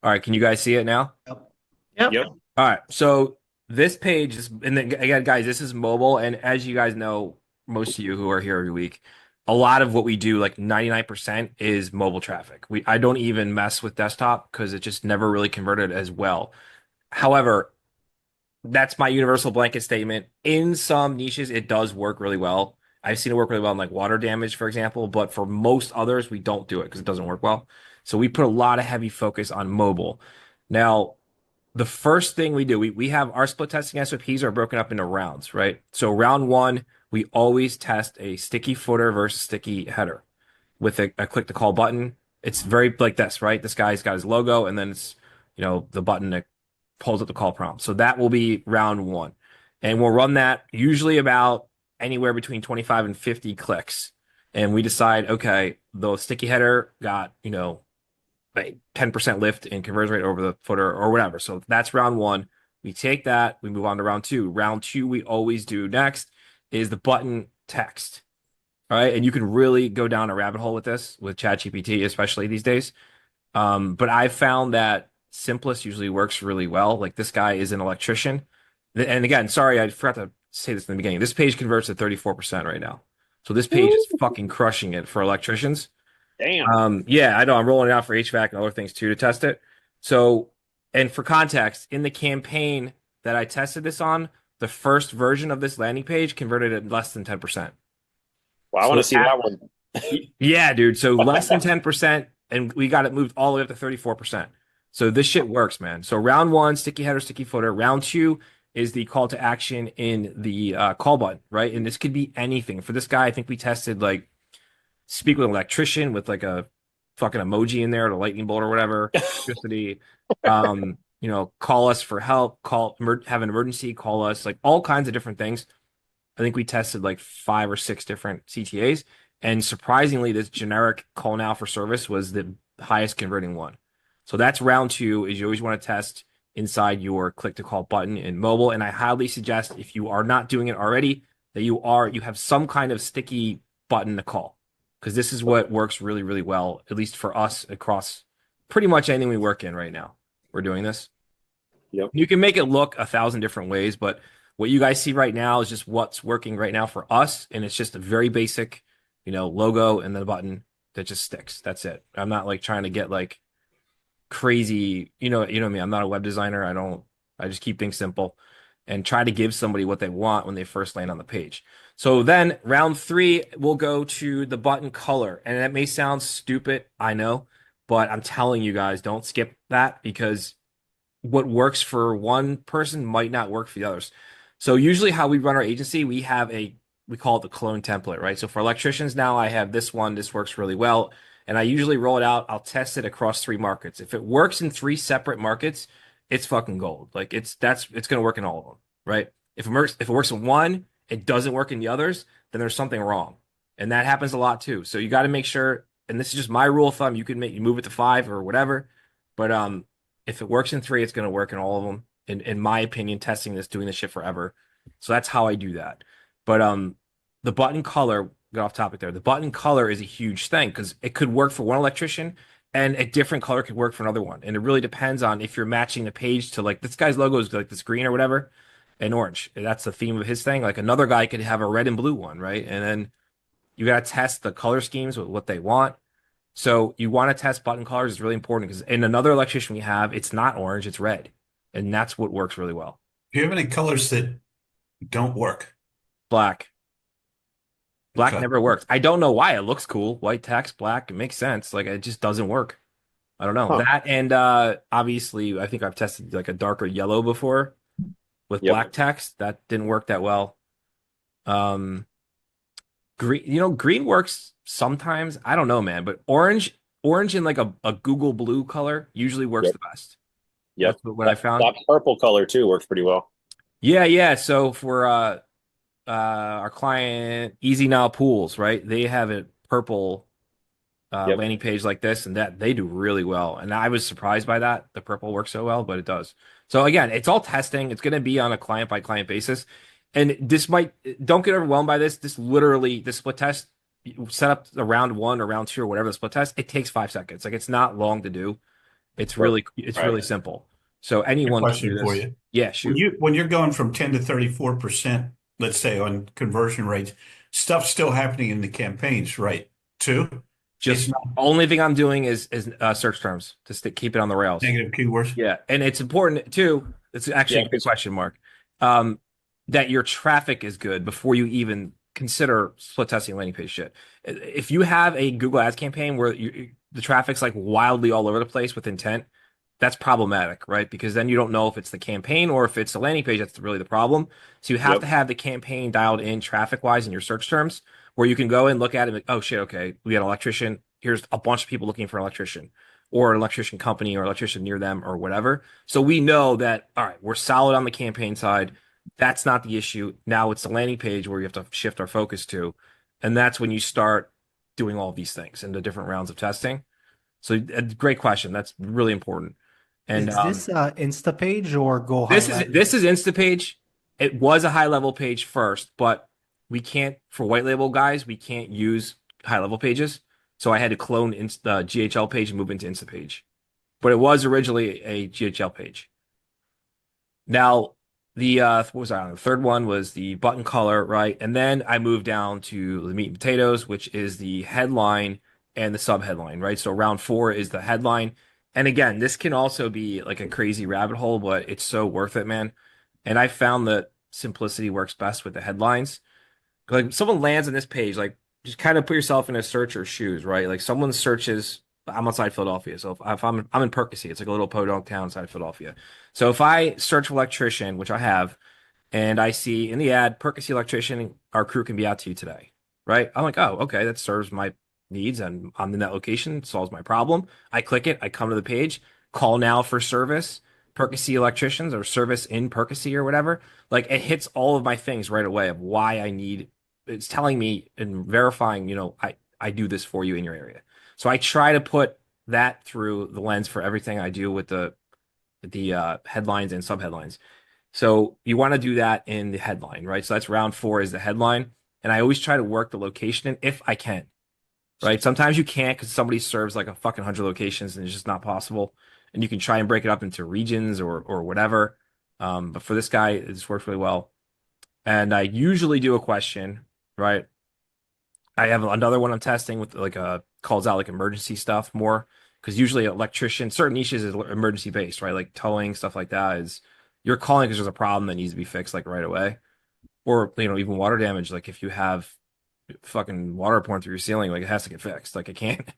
All right, can you guys see it now? Yep. Yep. Yep. All right, so this page is, and then again, guys, this is mobile, and as you guys know, most of you who are here every week, a lot of what we do, like 99%, is mobile traffic. I don't even mess with desktop because it just never really converted as well. However, that's my universal blanket statement. In some niches, it does work really well. I've seen it work really well in like water damage, for example, but for most others, we don't do it because it doesn't work well. So we put a lot of heavy focus on mobile. Now, the first thing we do, we have our split testing SOPs are broken up into rounds, right? So round one, we always test a sticky footer versus sticky header with a click to call button. It's very like this, right? This guy's got his logo and then it's, the button that pulls up the call prompt. So that will be round one. And we'll run that usually about anywhere between 25 and 50 clicks. And we decide, okay, the sticky header got, like 10% lift in conversion rate over the footer or whatever. So that's round one. We take that, we move on to round two. Round two, we always do next is the button text. All right. And you can really go down a rabbit hole with this with ChatGPT, especially these days. But I found that simplest usually works really well. Like this guy is an electrician. And again, sorry, I forgot to say this in the beginning. This page converts at 34% right now. So this page is fucking crushing it for electricians. Damn. Yeah, I know. I'm rolling it out for HVAC and other things too to test it. So, and for context, in the campaign that I tested this on, the first version of this landing page converted at less than 10%. Well, I want So to see that one. yeah, dude. So less than 10%, and we got it moved all the way up to 34%. So this shit works, man. So round one, sticky header, sticky footer. Round two is the call to action in the call button, right? And this could be anything. For this guy, I think we tested like speak with an electrician with like a fucking emoji in there, the lightning bolt or whatever, electricity. Call us for help, have an emergency, call us, like all kinds of different things. I think we tested like 5 or 6 different CTAs. And surprisingly, this generic call now for service was the highest converting one. So that's round two, is you always want to test inside your click to call button in mobile. And I highly suggest if you are not doing it already, that you have some kind of sticky button to call. Because this is what works really, really well, at least for us across pretty much anything we work in right now. We're doing this. Yep. You can make it look 1,000 different ways, but what you guys see right now is just what's working right now for us, and it's just a very basic, logo and then a button that just sticks. That's it. I'm not like trying to get like crazy, what I mean. I'm not a web designer. I just keep things simple and try to give somebody what they want when they first land on the page. So then round three, we'll go to the button color. And that may sound stupid, I know, but I'm telling you guys, don't skip that because what works for one person might not work for the others. So usually how we run our agency, we call it the clone template, right? So for electricians now, I have this one, this works really well. And I usually roll it out, I'll test it across 3 markets. If it works in 3 separate markets, it's fucking gold. Like it's gonna work in all of them, right? If it works in one, it doesn't work in the others, then there's something wrong. And that happens a lot too. So you got to make sure, and this is just my rule of thumb, you move it to 5 or whatever. But if it works in 3, it's going to work in all of them. In my opinion, testing this, doing this shit forever. So that's how I do that. But the button color, get off topic there. The button color is a huge thing because it could work for one electrician and a different color could work for another one. And it really depends on if you're matching the page to like this guy's logo is like this green or whatever and orange. That's the theme of his thing. Like another guy could have a red and blue one, right? And then you got to test the color schemes with what they want. So you want to test button colors is really important because in another electrician we have, it's not orange, it's red. And that's what works really well. Do you have any colors that don't work? Black. Black Okay. never works. I don't know why. It looks cool. White text, black, it makes sense. Like it just doesn't work. I don't know. Huh. That and obviously I think I've tested like a darker yellow before with Yep. black text. That didn't work that well. Um green works sometimes. I don't know, man, but orange in like a Google blue color usually works Yep. the best. Yep. That's what I That, found. that purple color too works pretty well. Yeah, yeah. So for our client Easy Now Pools, right? They have a purple Yep. landing page like this, and that they do really well. And I was surprised by that. The purple works so well, but it does. So again, it's all testing. It's going to be on a client by client basis. And don't get overwhelmed by this. The split test, you set up the round one or round two or whatever the split test, it takes 5 seconds. Like it's not long to do. It's Right. really simple. So anyone can do Question for this. you. Yeah, shoot. When you're going from 10 to 34%, let's say on conversion rates, stuff's still happening in the campaigns, right? Too. It's Just not only thing I'm doing is search terms to keep it on the rails. negative keywords. Yeah, and it's important too. It's actually Yeah, a good because question, Mark. Um, that your traffic is good before you even consider split testing landing page shit. If you have a Google Ads campaign where the traffic's like wildly all over the place with intent, that's problematic, right? Because then you don't know if it's the campaign or if it's the landing page that's really the problem. So you have yep, to have the campaign dialed in traffic wise in your search terms where you can go and look at it and like, oh shit, okay, we got an electrician. Here's a bunch of people looking for an electrician or an electrician company or electrician near them or whatever. So we know that, all right, we're solid on the campaign side. That's not the issue. Now it's the landing page where you have to shift our focus to. And that's when you start doing all these things in the different rounds of testing. So great question. That's really important. And Is this Instapage or Go this High is Level? this is Instapage. It was a high level page first, but we can't for white label guys. We can't use high level pages, so I had to clone the GHL page and move into Instapage. But it was originally a GHL page. Now the what was I on? The third one was the button color, right? And then I moved down to the meat and potatoes, which is the headline and the sub headline, right? So round four is the headline. And again, this can also be like a crazy rabbit hole, but it's so worth it, man. And I found that simplicity works best with the headlines. Like someone lands on this page, like just kind of put yourself in a searcher's shoes, right? Like someone searches, I'm outside Philadelphia, so if I'm in Percy, it's like a little podunk town outside of Philadelphia. So if I search for electrician, which I have, and I see in the ad, Percy electrician, our crew can be out to you today, right? I'm like, oh, okay, that serves my needs, and I'm in that location, solves my problem. I click it, I come to the page, call now for service, Percy electricians or service in Percy or whatever. Like it hits all of my things right away of why I need. It's telling me and verifying, I do this for you in your area. So I try to put that through the lens for everything I do with the headlines and subheadlines. So you want to do that in the headline, right? So that's round four is the headline. And I always try to work the location in if I can, right? Sometimes you can't because somebody serves like a fucking 100 locations and it's just not possible. And you can try and break it up into regions or whatever. But for this guy, it just works really well. And I usually do a question, right? I have another one I'm testing with like calls out like emergency stuff more because usually electrician, certain niches is emergency based, right? Like towing, stuff like that is you're calling because there's a problem that needs to be fixed like right away. Or, even water damage. Like if you have fucking water pouring through your ceiling, like it has to get fixed. Like it can't.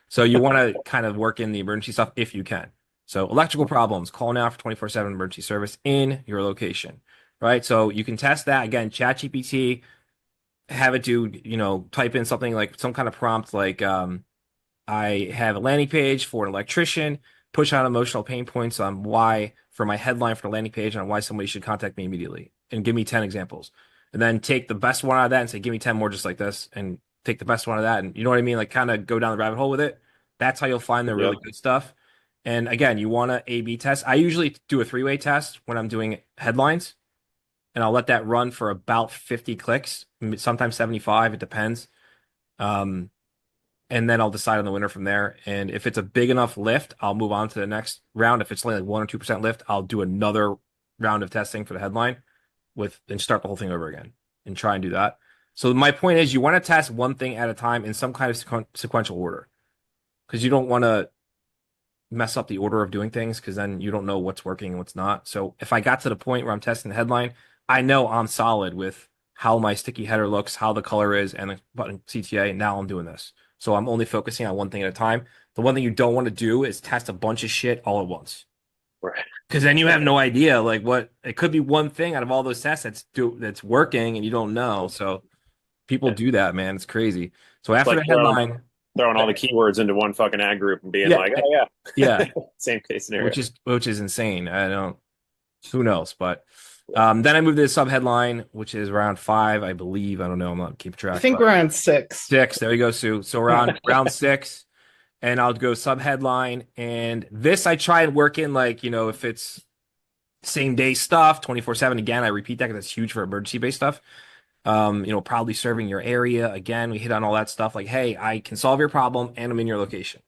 So you want to kind of work in the emergency stuff if you can. So electrical problems, call now for 24/7 emergency service in your location, right? So you can test that again, ChatGPT, have it do, type in something like some kind of prompt like I have a landing page for an electrician, push out emotional pain points on why for my headline for the landing page on why somebody should contact me immediately and give me 10 examples. And then take the best one out of that and say, give me 10 more just like this and take the best one of that. And you know what I mean? Like kind of go down the rabbit hole with it. That's how you'll find the really yep, good stuff. And again, you want to A/B test. I usually do a three-way test when I'm doing headlines, and I'll let that run for about 50 clicks, sometimes 75. It depends. Um, and then I'll decide on the winner from there. And if it's a big enough lift, I'll move on to the next round. If it's only like 1 or 2% lift, I'll do another round of testing for the headline and start the whole thing over again and try and do that. So my point is you want to test one thing at a time in some kind of sequential order because you don't want to mess up the order of doing things because then you don't know what's working and what's not. So if I got to the point where I'm testing the headline, I know I'm solid with how my sticky header looks, how the color is, and the button CTA. Now I'm doing this. So I'm only focusing on one thing at a time. The one thing you don't want to do is test a bunch of shit all at once. right. Because then you have no idea, like what it could be one thing out of all those tests that's working and you don't know. So people do that, man. It's crazy. So after Like the headline, throwing all the keywords into one fucking ad group and being yeah, like, oh yeah, yeah, same case scenario. which is insane. I don't, who knows, but then I moved to the sub headline, which is round 5, I believe. I don't know. I'm not keeping track. I think we're on 6. 6. There you go, Sue. So round 6, and I'll go sub headline. And this I try and work in like, if it's same day stuff, 24/7. Again, I repeat that because that's huge for emergency based stuff. Proudly serving your area. Again, we hit on all that stuff like, hey, I can solve your problem and I'm in your location.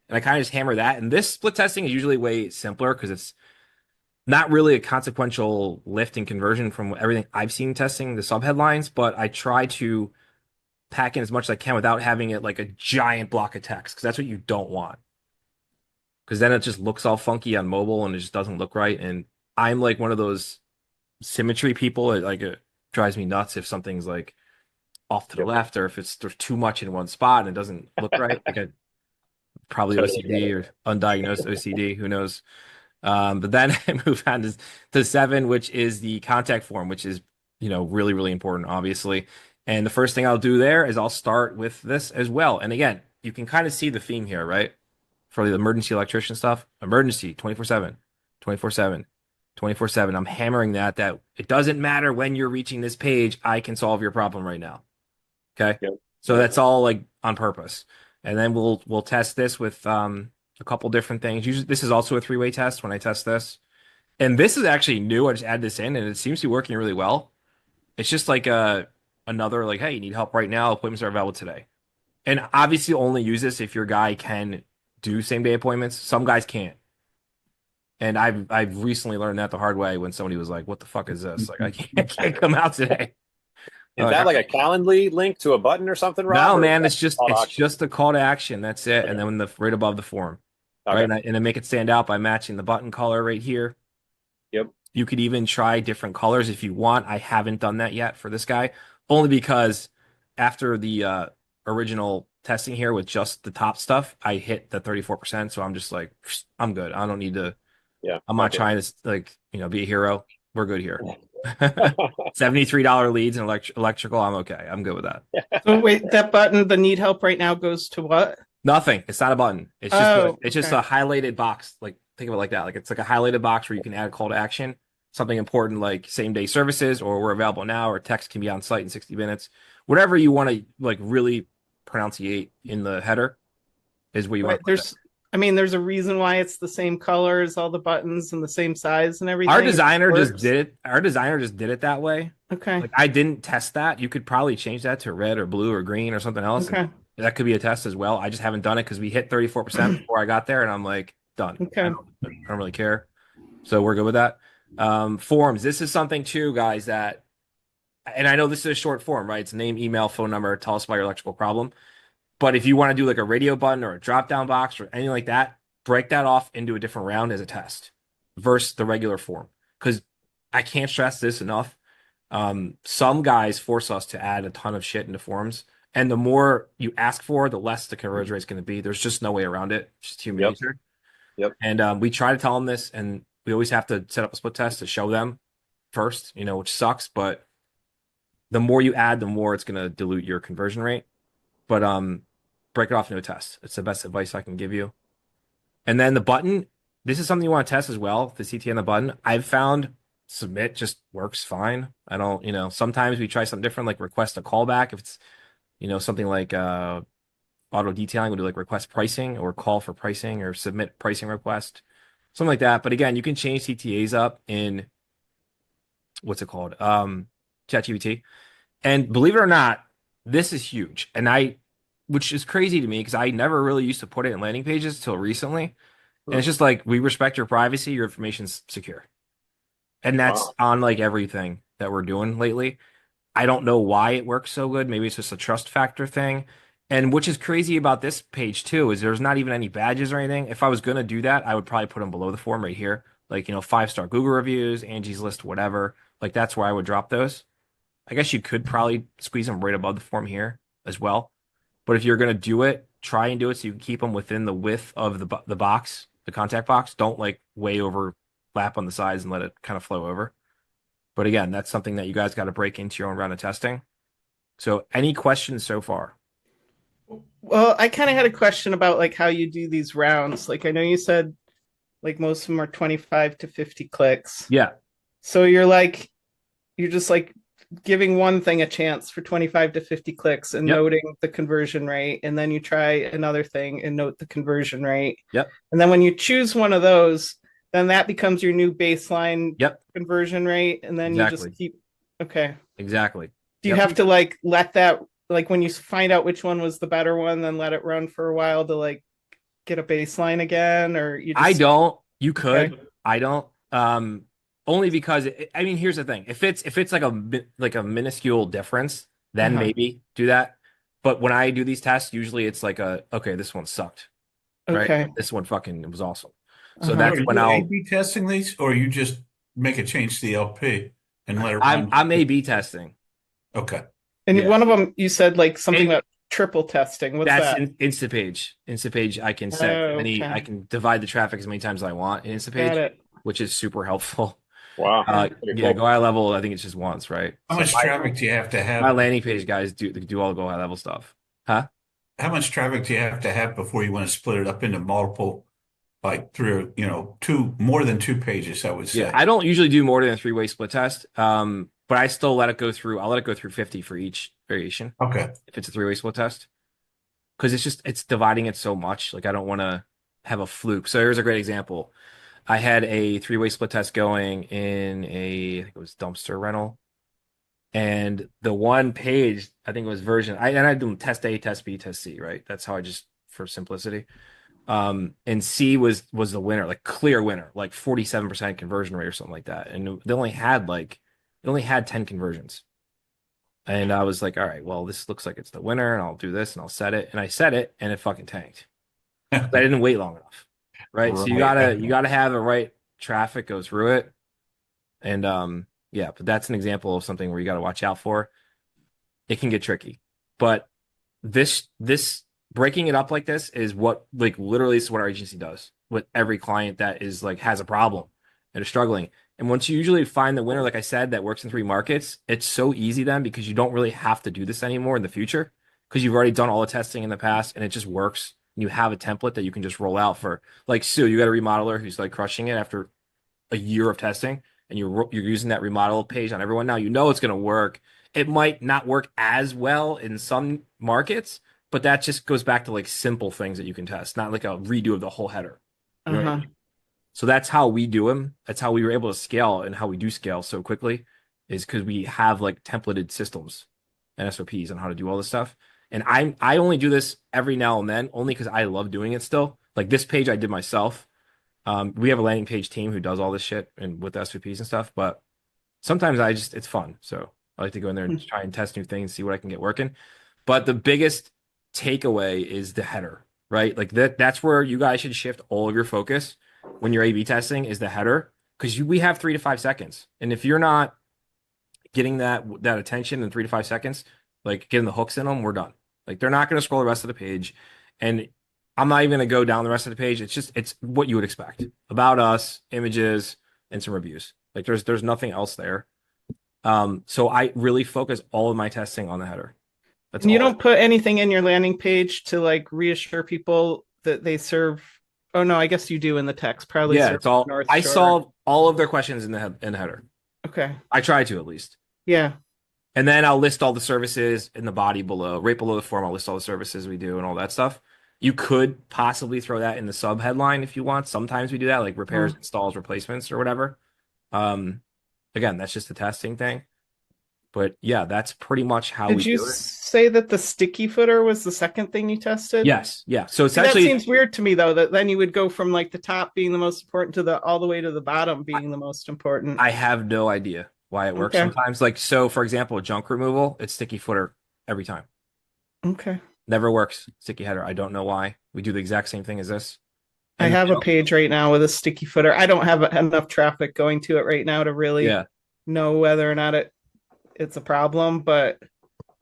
And I kind of just hammer that. And this split testing is usually way simpler because it's not really a consequential lift in conversion from everything I've seen testing the subheadlines, but I try to pack in as much as I can without having it like a giant block of text because that's what you don't want. Because then it just looks all funky on mobile and it just doesn't look right. And I'm like one of those symmetry people. It drives me nuts if something's like off to the left or if there's too much in one spot and it doesn't look right. Like I probably OCD or undiagnosed OCD, who knows? But then I move on to 7, which is the contact form, which is, really, really important, obviously. And the first thing I'll do there is I'll start with this as well. And again, you can kind of see the theme here, right? For the emergency electrician stuff, emergency 24/7, 24/7, 24/7. I'm hammering that it doesn't matter when you're reaching this page, I can solve your problem right now. Okay. Yep. So that's all like on purpose. And then we'll test this with a couple different things. Usually this is also a 3-way test when I test this. And this is actually new. I just add this in and it seems to be working really well. It's just like another like, hey, you need help right now. Appointments are available today. And obviously only use this if your guy can do same day appointments. Some guys can't. And I've recently learned that the hard way when somebody was like, what the fuck is this? Like I can't come out today. Is that like a Calendly link to a button or something, Rob? No, Or man, is it's that just a call to action. That's it. And then right above the form. Okay. Right. And I make it stand out by matching the button color right here. Yep. You could even try different colors if you want. I haven't done that yet for this guy, only because after the original testing here with just the top stuff, I hit the 34%. So I'm just like, I'm good. I don't need to. Yeah. I'm not trying to be a hero. We're good here. $73 leads in electrical. I'm okay. I'm good with that. So wait, that button, the need help right now goes to what? Nothing. It's not a button. It's just it's just okay. a highlighted box. Like think of it like that. Like it's like a highlighted box where you can add a call to action, something important like same day services, or we're available now, or text can be on site in 60 minutes. Whatever you want to like really pronunciate in the header is where you want. There's a reason why it's the same color as all the buttons and the same size and everything. Our designer It just works. did it. Our designer just did it that way. Okay. Like I didn't test that. You could probably change that to red or blue or green or something else. Okay. That could be a test as well. I just haven't done it because we hit 34% before I got there, and I'm like, done. Okay. I don't really care. So we're good with that. Forms. This is something too, guys, and I know this is a short form, right? It's name, email, phone number, tell us about your electrical problem. But if you want to do like a radio button or a drop-down box or anything like that, break that off into a different round as a test versus the regular form. Because I can't stress this enough. Some guys force us to add a ton of shit into forms. And the more you ask for, the less the conversion rate is going to be. There's just no way around it. It's just human nature. Yep. And we try to tell them this, and we always have to set up a split test to show them first, which sucks. But the more you add, the more it's going to dilute your conversion rate. But break it off into a test. It's the best advice I can give you. And then the button, this is something you want to test as well, the CT and the button. I've found submit just works fine. I don't, sometimes we try something different, like request a callback. If it's, something like auto detailing, we'll do like request pricing or call for pricing or submit pricing request, something like that. But again, you can change CTAs up in, what's it called? ChatGPT. And believe it or not, this is huge. And which is crazy to me because I never really used to put it in landing pages till recently. And it's just like, we respect your privacy, your information's secure. And that's on like everything that we're doing lately. I don't know why it works so good. Maybe it's just a trust factor thing. And which is crazy about this page too, is there's not even any badges or anything. If I was going to do that, I would probably put them below the form right here. Like, 5-star Google reviews, Angie's List, whatever. Like that's where I would drop those. I guess you could probably squeeze them right above the form here as well. But if you're going to do it, try and do it so you can keep them within the width of the box, the contact box. Don't like way overlap on the sides and let it kind of flow over. But again, that's something that you guys got to break into your own round of testing. So any questions so far? Well, I kind of had a question about like how you do these rounds. Like I know you said like most of them are 25 to 50 clicks. Yeah. So you're just like giving one thing a chance for 25 to 50 clicks and noting the conversion rate. And then you try another thing and note the conversion rate. Yep. And then when you choose one of those, then that becomes your new baseline conversion rate. And then you just keep, okay. Exactly. Do you have to like let that, like when you find out which one was the better one, then let it run for a while to like get a baseline again, or you just I don't. You could. Okay. I don't. Only because I mean, here's the thing. If it's like a minuscule difference, then Uh-huh. maybe do that. But when I do these tests, usually it's like okay, this one sucked, right? Okay. This one fucking was awesome. So Uh-huh. that's Are when you I'll A/B testing these, or you just make a change to the LP and let it run? I'm A/B testing. Okay. And Yeah. one of them you said like something And about triple testing. What's that's that? in Instapage. Instapage, I can set Oh, any. okay. I can divide the traffic as many times as I want in Got Instapage, it. which is super helpful. Wow. Pretty Yeah, cool. go high level. I think it's just once, right? How So much traffic do you have to my have? landing page guys do all the go high level stuff, huh? How much traffic do you have to have before you want to split it up into multiple, like three, more than 2 pages, I would Yeah, say. I don't usually do more than a three-way split test. But I still let it go through. I'll let it go through 50 for each variation Okay. if it's a three-way split test. Because it's dividing it so much. Like I don't want to have a fluke. So here's a great example. I had a three-way split test going in I think it was dumpster rental. And the one page, I think it was I do test A, test B, test C, right? That's how I just for simplicity. And C was the winner, like clear winner, like 47% conversion rate or something like that. And it only had 10 conversions. And I was like, all right, well, this looks like it's the winner, and I'll do this and I'll set it. And I set it and it fucking tanked. I didn't wait long enough. Right. So Right. you gotta have the right traffic go through it. And yeah, but that's an example of something where you gotta watch out for. It can get tricky. But this breaking it up like this is what like literally is what our agency does with every client that is like has a problem and is struggling. And once you usually find the winner, like I said, that works in three markets, it's so easy then because you don't really have to do this anymore in the future because you've already done all the testing in the past and it just works. And you have a template that you can just roll out for like Sue, you got a remodeler who's like crushing it after a year of testing and you're using that remodel page on everyone now, you know it's going to work. It might not work as well in some markets, but that just goes back to like simple things that you can test, not like a redo of the whole header. You know what I Uh-huh. mean? So that's how we do them. That's how we were able to scale and how we do scale so quickly is because we have like templated systems and SOPs on how to do all this stuff. And I only do this every now and then, only because I love doing it still. Like this page I did myself. We have a landing page team who does all this shit and with SOPs and stuff, but sometimes it's fun. So I like to go in there and try and test new things, see what I can get working. But the biggest takeaway is the header, right? Like that's where you guys should shift all of your focus when you're A/B testing is the header because we have 3 to 5 seconds. And if you're not getting that attention in 3 to 5 seconds, like getting the hooks in them, we're done. Like they're not going to scroll the rest of the page. And I'm not even going to go down the rest of the page. It's what you would expect about us, images, and some reviews. Like there's nothing else there. So I really focus all of my testing on the header. That's And you all. don't put anything in your landing page to like reassure people that they serve. Oh no, I guess you do in the text. Probably Yeah, serve it's all. North I Shore. solve all of their questions in the header. Okay. I try to at least. Yeah. And then I'll list all the services in the body below, right below the form. I'll list all the services we do and all that stuff. You could possibly throw that in the sub headline if you want. Sometimes we do that, like repairs, installs, replacements, or whatever. Again, that's just a testing thing. But yeah, that's pretty much how we Did you do it. say that the sticky footer was the second thing you tested? Yes, yeah. So it's See, that actually seems weird to me though, that then you would go from like the top being the most important to the all the way to the bottom being the most important. I have no idea why it works Okay. sometimes. Like so, for example, junk removal, it's sticky footer every time. Okay. Never works. Sticky header. I don't know why. We do the exact same thing as this. I And have a page right now with a sticky footer. I don't have enough traffic going to it right now to really yeah. know whether or not it's a problem, but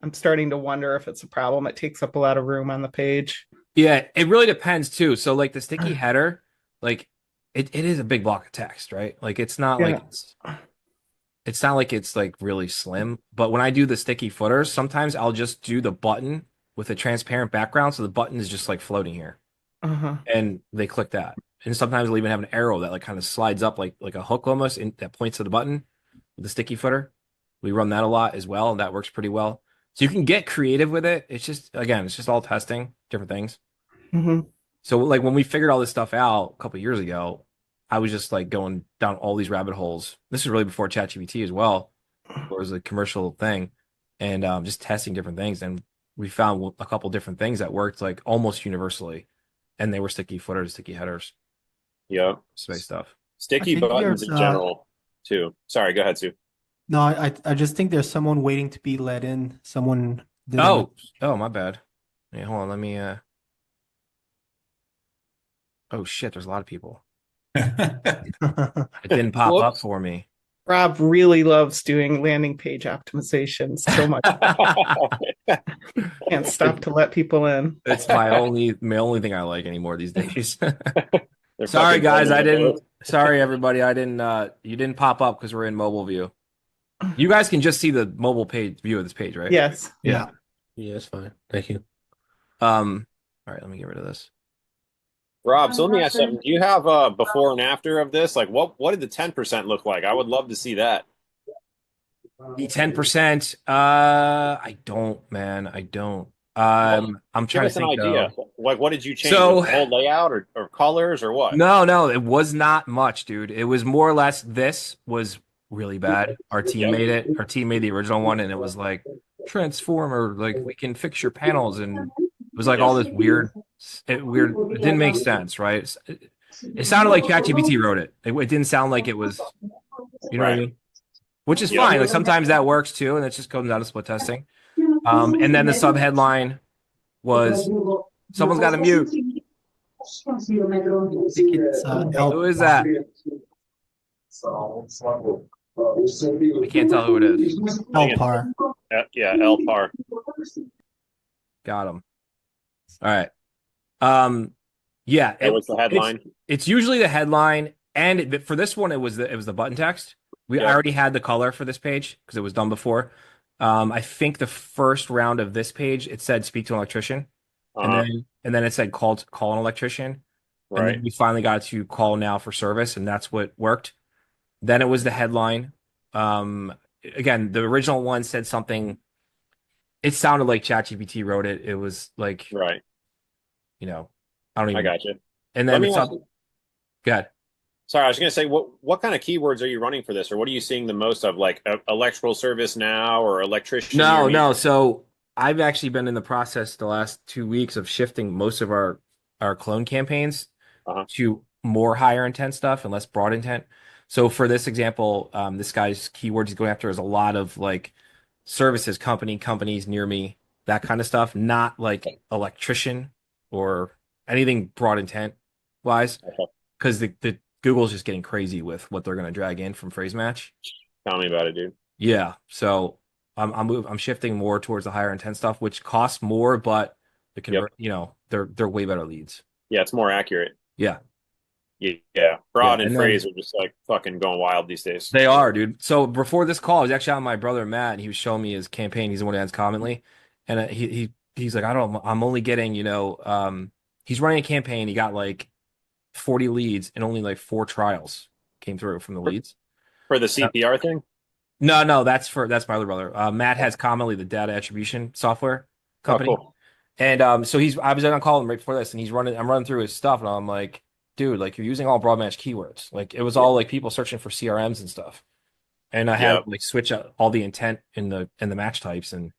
I'm starting to wonder if it's a problem. It takes up a lot of room on the page. Yeah, it really depends too. So like the sticky header, like it is a big block of text, right? Like it's not Yeah. like it's not like it's like really slim. But when I do the sticky footers, sometimes I'll just do the button with a transparent background, so the button is just like floating here, Uh-huh. and they click that. And sometimes I'll even have an arrow that like kind of slides up like a hook almost that points to the button with the sticky footer. We run that a lot as well, and that works pretty well. So you can get creative with it. It's just again, it's just all testing different things. hmm So like when we figured all this stuff out a couple of years ago, I was just like going down all these rabbit holes. This is really before ChatGPT as well, where it was a commercial thing, and just testing different things. And we found a couple different things that worked like almost universally. and they were sticky footers, sticky headers, Yeah. space stuff. Sticky think buttons there's, in general too. Sorry, go ahead, Sue. No, I just think there's someone waiting to be let in. Someone didn't. Oh, my bad. Yeah, hold on, let me oh shit, there's a lot of people. It didn't pop up Whoops. for me. Rob really loves doing landing page optimizations so much. Can't stop to let people in. It's my only thing I like anymore these days. They're Sorry fucking guys, I funny. didn't sorry everybody, I didn't you didn't pop up because we're in mobile view. You guys can just see the mobile page view of this page, right? Yes. Yeah. Yeah, that's fine. Thank you. All right, let me get rid of this. Rob, so let me ask something. Do you have before and after of this? Like what did the 10% look like? I would love to see that. The 10%, I don't, man. I don't. I'm Give trying us to an think idea. though. Like what did you change? So- Was it the whole layout or colors or what? No, it was not much, dude. It was more or less this was really bad. Our team Yep. made it. Our team made the original one, and it was like transformer, like we can fix your panels, and it was like all this weird. It didn't make sense, right? It sounded like ChatGPT wrote it. It didn't sound like it was, you know what I Right. mean? Which is Yeah. fine. Like sometimes that works too, and it just comes out of split testing. And then the sub headline was someone's got to mute. I think it's Who is that? I can't tell who it is. Elpar. Yeah, LPAR. Got him. All right. Yeah. That was the headline. It's usually the headline, and for this one, it was the button text. I Yeah. already had the color for this page because it was done before. I think the first round of this page it said speak to an electrician, Uh-huh. and then it said call an electrician, and Right. then we finally got to call now for service, and that's what worked. Then it was the headline. Again, the original one said something. It sounded like ChatGPT wrote it. It was like, Right. you know, I don't even. I got you. And Let then me the ask sub. Go ahead. Sorry, I was going to say, what kind of keywords are you running for this, or what are you seeing the most of, like electrical service now or electrician? near me? No. So I've actually been in the process the last 2 weeks of shifting most of our clone campaigns Uh-huh. to more higher intent stuff and less broad intent. So for this example, this guy's keywords he's going after is a lot of like services, companies near me, that kind of stuff, not like electrician or anything broad intent wise, Okay. because the Google's just getting crazy with what they're going to drag in from phrase match. Tell me about it, dude. Yeah, so I'm shifting more towards the higher intent stuff, which costs more, but the convert, they're way better leads. Yeah, it's more accurate. Yeah, Yeah. Broad Yeah, and and phrase are just like fucking going wild these days. they are, dude. So before this call, I was actually on my brother Matt, and he was showing me his campaign. He's the one who adds commonly, and he's like, I'm only getting, he's running a campaign. He got like 40 leads, and only like 4 trials came through from the leads. For the CPR thing? No, that's my other brother. Matt has commonly the data attribution software company. Oh, cool. And so I was on call him right before this, and I'm running through his stuff, and I'm like, dude, like you're using all broad match keywords. Like it was all like people searching for CRMs and stuff. And I had Yep. like switch out all the intent in the match types, and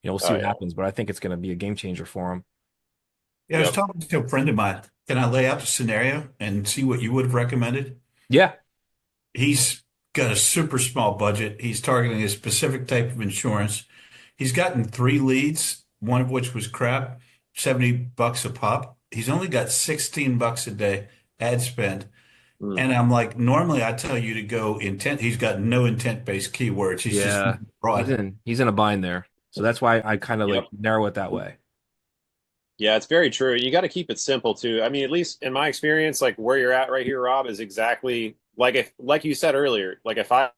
we'll see Oh, what yeah. happens. But I think it's going to be a game changer for him. Yeah, I was Yep. talking to a friend of mine. Can I lay out the scenario and see what you would have recommended? Yeah, He's got a super small budget. He's targeting a specific type of insurance. He's gotten 3 leads, one of which was crap, $70 a pop. He's only got $16 a day ad spend. Mm. And I'm like, normally I tell you to go intent. He's got no intent-based keywords. He's Yeah. just broad. he's in a bind there, so that's why I kind of Yep. like narrow it that way. Yeah, it's very true. You got to keep it simple too. I mean, at least in my experience, like where you're at right here, Rob, is exactly like you said earlier, like if I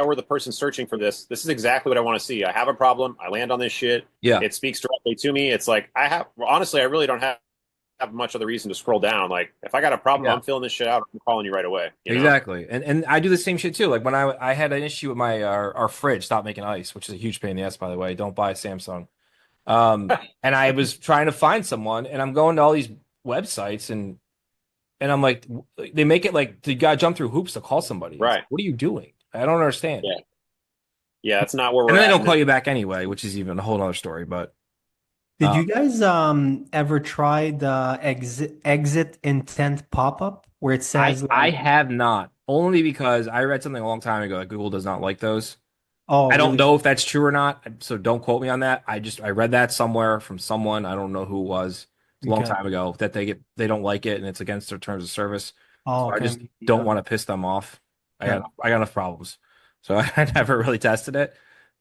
were the person searching for this is exactly what I want to see. I have a problem. I land on this shit. Yeah, It speaks directly to me. It's like honestly, I really don't have much other reason to scroll down. Like if I got a problem, Yeah. I'm filling this shit out. I'm calling you right away. You know? exactly. And I do the same shit too. Like when I had an issue with my our fridge stopped making ice, which is a huge pain in the ass, by the way. Don't buy a Samsung. And I was trying to find someone, and I'm going to all these websites, and I'm like, they make it like you gotta jump through hoops to call somebody. It's Right. like, what are you doing? I don't understand. Yeah. Yeah, it's not where we're And then at. they don't call you back anyway, which is even a whole other story. But Did you guys ever try the exit intent pop-up where it says I like, have not, only because I read something a long time ago that Google does not like those. oh, I don't really? know if that's true or not, so don't quote me on that. I read that somewhere from someone. I don't know who it was. It's a long Okay. time ago that they don't like it and it's against their terms of service. Oh, So I okay. just don't Yeah. want to piss them off. Yeah. I got enough problems. So I never really tested it.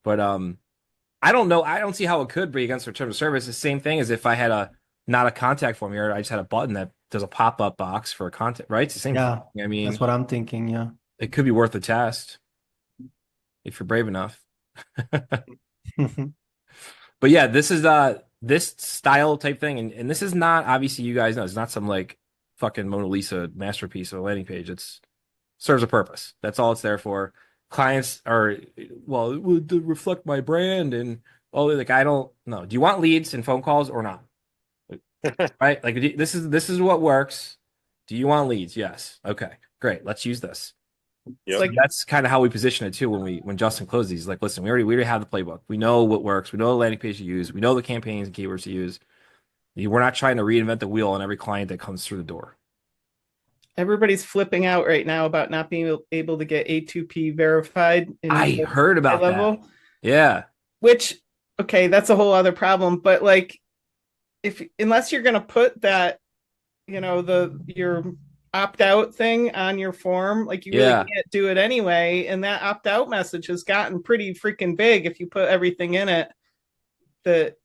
But I don't know. I don't see how it could be against their terms of service. The same thing as if I had a not a contact form here. I just had a button that does a pop-up box for a contact, right? It's the same Yeah. thing. I mean, That's what I'm thinking. Yeah. it could be worth a test if you're brave enough. But yeah, this is this style type thing, and this is not obviously you guys know it's not some like fucking Mona Lisa masterpiece of a landing page. It's serves a purpose. That's all it's there for. Clients are well, it would reflect my brand and oh, like I don't know. Do you want leads and phone calls or not? Right? Like this is what works. Do you want leads? Yes. Okay, great. Let's use this. Yep. Like That's kind of how we position it too when Justin closes these. Like, listen, we already have the playbook. We know what works. We know the landing page to use. We know the campaigns and keywords to use. We're not trying to reinvent the wheel on every client that comes through the door. everybody's flipping out right now about not being able to get A2P verified in I the heard high about that. level, Yeah. which okay, that's a whole other problem. But like, if unless you're gonna put that, your opt out thing on your form, like you really Yeah. can't do it anyway. And that opt out message has gotten pretty freaking big if you put everything in it that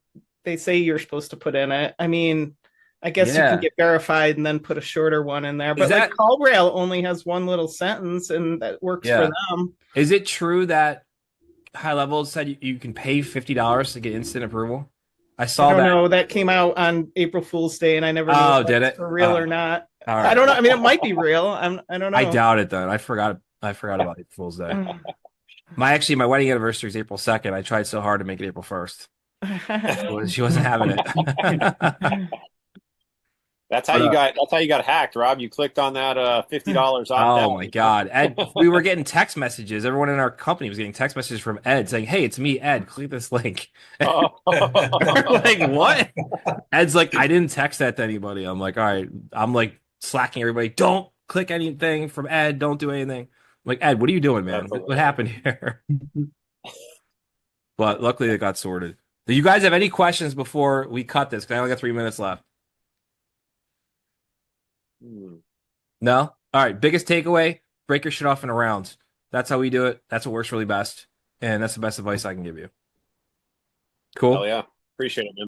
they say you're supposed to put in it. I mean, I guess you Yeah. can get verified and then put a shorter one in there. But like that- CallRail only has one little sentence and that works Yeah. for them. Is it true that High Level said you can pay $50 to get instant approval? I saw I don't that. know. That came out on April Fool's Day and I never knew Oh, if did that's it? for real Oh. or not. All I right. don't know. I mean, it might be real. I don't know. I doubt it though. I forgot about April Fool's Day. My wedding anniversary is April 2nd. I tried so hard to make it April 1st. She wasn't having it. That's how you got hacked, Rob. You clicked on that $50 opt out. Oh my God. Ed, we were getting text messages. Everyone in our company was getting text messages from Ed saying, "Hey, it's me, Ed. Click this link." Oh. We're like, what? Ed's like, I didn't text that to anybody. I'm like, all right. I'm like slacking everybody. Don't click anything from Ed. Don't do anything. I'm like, Ed, what are you doing, man? That's What happened here? But luckily it got sorted. Do you guys have any questions before we cut this? Because I only got 3 minutes left. No? All right. Biggest takeaway, break your shit off in a round. That's how we do it. That's what works really best. And that's the best advice I can give you. Cool. Hell yeah. Appreciate it, man.